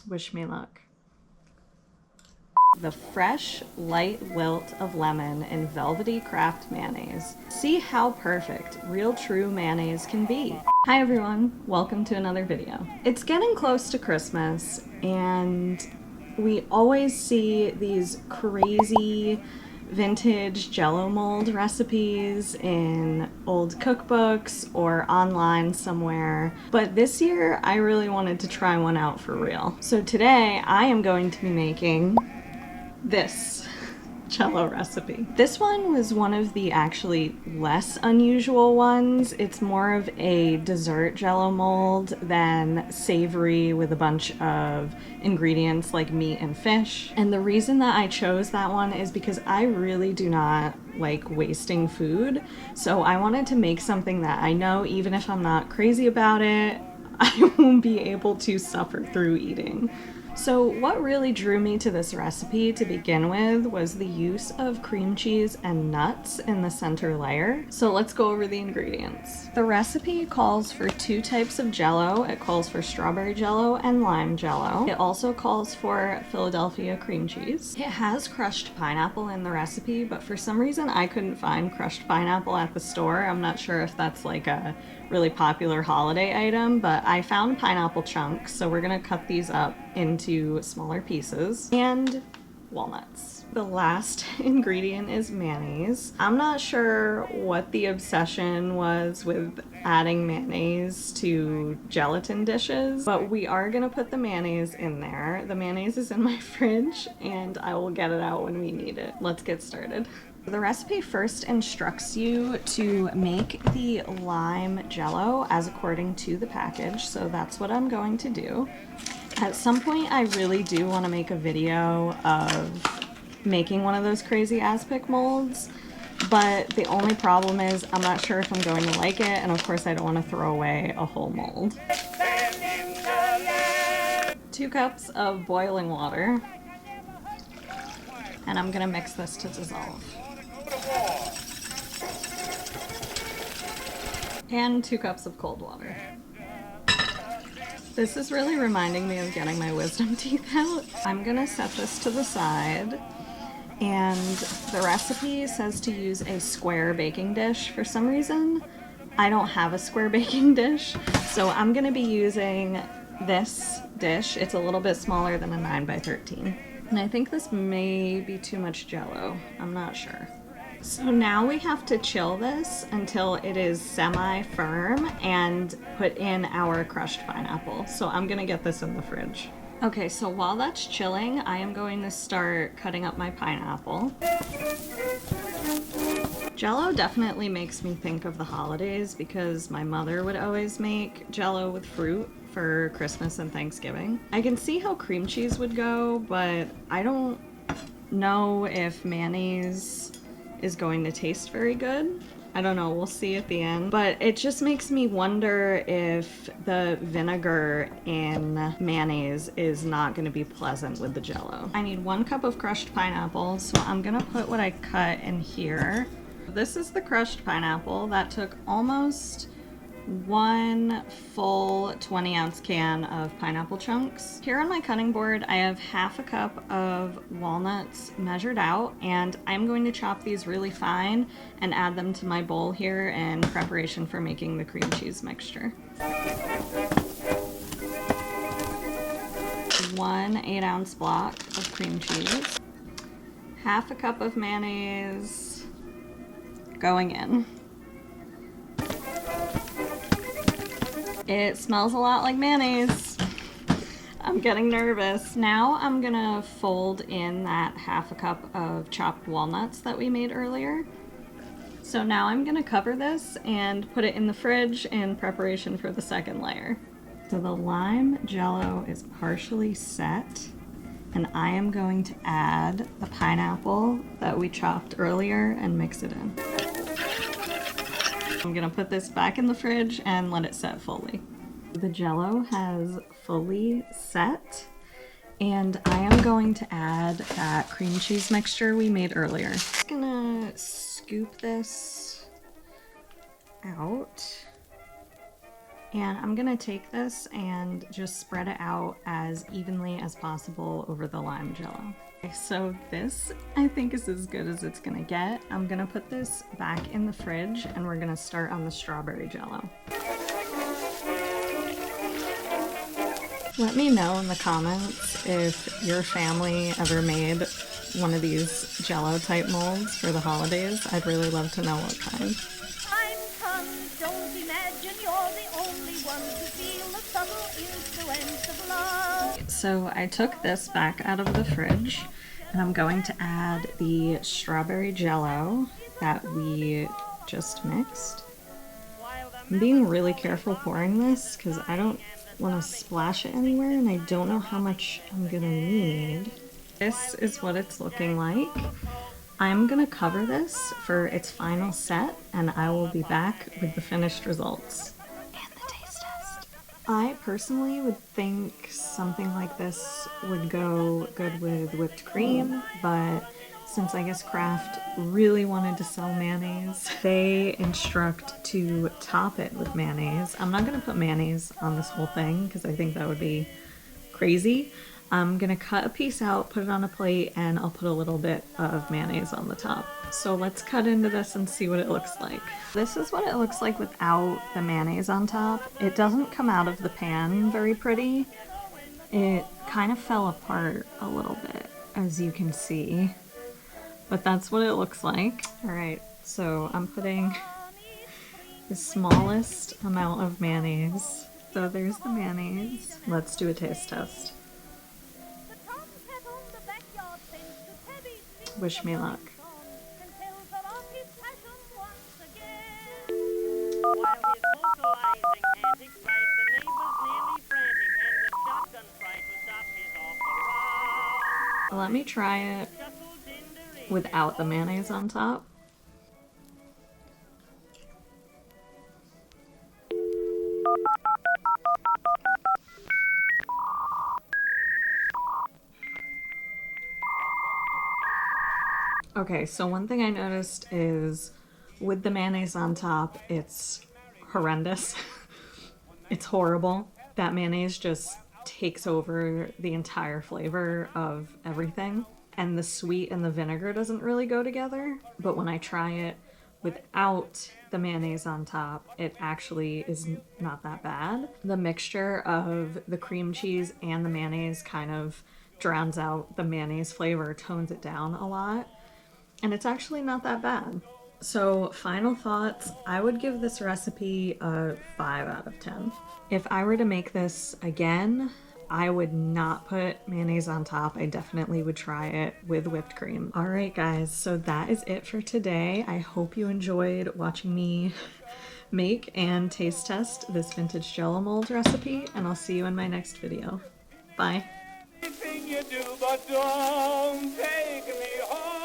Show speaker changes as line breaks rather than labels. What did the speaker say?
Wish me luck. The fresh, light wilt of lemon in velvety Kraft mayonnaise. See how perfect real true mayonnaise can be. Hi everyone, welcome to another video. It's getting close to Christmas and we always see these crazy vintage jello mold recipes in old cookbooks or online somewhere. But this year I really wanted to try one out for real. So today I am going to be making this jello recipe. This one was one of the actually less unusual ones. It's more of a dessert jello mold than savory with a bunch of ingredients like meat and fish. And the reason that I chose that one is because I really do not like wasting food. So I wanted to make something that I know even if I'm not crazy about it, I won't be able to suffer through eating. So what really drew me to this recipe to begin with was the use of cream cheese and nuts in the center layer. So let's go over the ingredients. The recipe calls for two types of jello. It calls for strawberry jello and lime jello. It also calls for Philadelphia cream cheese. It has crushed pineapple in the recipe, but for some reason I couldn't find crushed pineapple at the store. I'm not sure if that's like a really popular holiday item, but I found pineapple chunks, so we're gonna cut these up into smaller pieces, and walnuts. The last ingredient is mayonnaise. I'm not sure what the obsession was with adding mayonnaise to gelatin dishes, but we are gonna put the mayonnaise in there. The mayonnaise is in my fridge and I will get it out when we need it. Let's get started. The recipe first instructs you to make the lime jello as according to the package, so that's what I'm going to do. At some point I really do want to make a video of making one of those crazy aspic molds, but the only problem is I'm not sure if I'm going to like it, and of course I don't want to throw away a whole mold. 2 cups of boiling water, and I'm gonna mix this to dissolve. And 2 cups of cold water. This is really reminding me of getting my wisdom teeth out. I'm gonna set this to the side, and the recipe says to use a square baking dish. For some reason, I don't have a square baking dish, so I'm gonna be using this dish. It's a little bit smaller than a 9 by 13. And I think this may be too much jello. I'm not sure. So now we have to chill this until it is semi-firm and put in our crushed pineapple. So I'm gonna get this in the fridge. Okay, so while that's chilling, I am going to start cutting up my pineapple. Jello definitely makes me think of the holidays because my mother would always make jello with fruit for Christmas and Thanksgiving. I can see how cream cheese would go, but I don't know if mayonnaise is going to taste very good. I don't know, we'll see at the end. But it just makes me wonder if the vinegar in mayonnaise is not gonna be pleasant with the jello. I need 1 cup of crushed pineapple, so I'm gonna put what I cut in here. This is the crushed pineapple. That took almost 1 full 20-ounce can of pineapple chunks. Here on my cutting board, I have 1/2 cup of walnuts measured out, and I'm going to chop these really fine and add them to my bowl here in preparation for making the cream cheese mixture. 1 8-ounce block of cream cheese, 1/2 cup of mayonnaise going in. It smells a lot like mayonnaise. I'm getting nervous. Now I'm gonna fold in that 1/2 cup of chopped walnuts that we made earlier. So now I'm gonna cover this and put it in the fridge in preparation for the second layer. So the lime jello is partially set, and I am going to add the pineapple that we chopped earlier and mix it in. I'm gonna put this back in the fridge and let it set fully. The jello has fully set, and I am going to add that cream cheese mixture we made earlier. I'm just gonna scoop this out And I'm gonna take this and just spread it out as evenly as possible over the lime jello. Okay, so this I think is as good as it's gonna get. I'm gonna put this back in the fridge and we're gonna start on the strawberry jello. Let me know in the comments if your family ever made one of these jello type molds for the holidays. I'd really love to know what kind.
I'm tongues, don't imagine you're the only one to feel the subtle influence of love.
So I took this back out of the fridge and I'm going to add the strawberry jello that we just mixed. I'm being really careful pouring this because I don't want to splash it anywhere and I don't know how much I'm gonna need. This is what it's looking like. I'm gonna cover this for its final set and I will be back with the finished results. And the taste test. I personally would think something like this would go good with whipped cream, but since I guess Kraft really wanted to sell mayonnaise, they instruct to top it with mayonnaise. I'm not gonna put mayonnaise on this whole thing because I think that would be crazy. I'm gonna cut a piece out, put it on a plate, and I'll put a little bit of mayonnaise on the top. So let's cut into this and see what it looks like. This is what it looks like without the mayonnaise on top. It doesn't come out of the pan very pretty. It kind of fell apart a little bit, as you can see. But that's what it looks like. Alright, so I'm putting the smallest amount of mayonnaise. So there's the mayonnaise. Let's do a taste test. Wish me luck. Let me try it without the mayonnaise on top. Okay, so one thing I noticed is with the mayonnaise on top, it's horrendous. It's horrible. That mayonnaise just takes over the entire flavor of everything. And the sweet and the vinegar doesn't really go together. But when I try it without the mayonnaise on top, it actually is not that bad. The mixture of the cream cheese and the mayonnaise kind of drowns out the mayonnaise flavor, tones it down a lot. And it's actually not that bad. So final thoughts, I would give this recipe a 5 out of 10. If I were to make this again, I would not put mayonnaise on top. I definitely would try it with whipped cream. All right, guys, so that is it for today. I hope you enjoyed watching me make and taste test this vintage jello mold recipe, and I'll see you in my next video. Bye.
Anything you do, but don't take me home.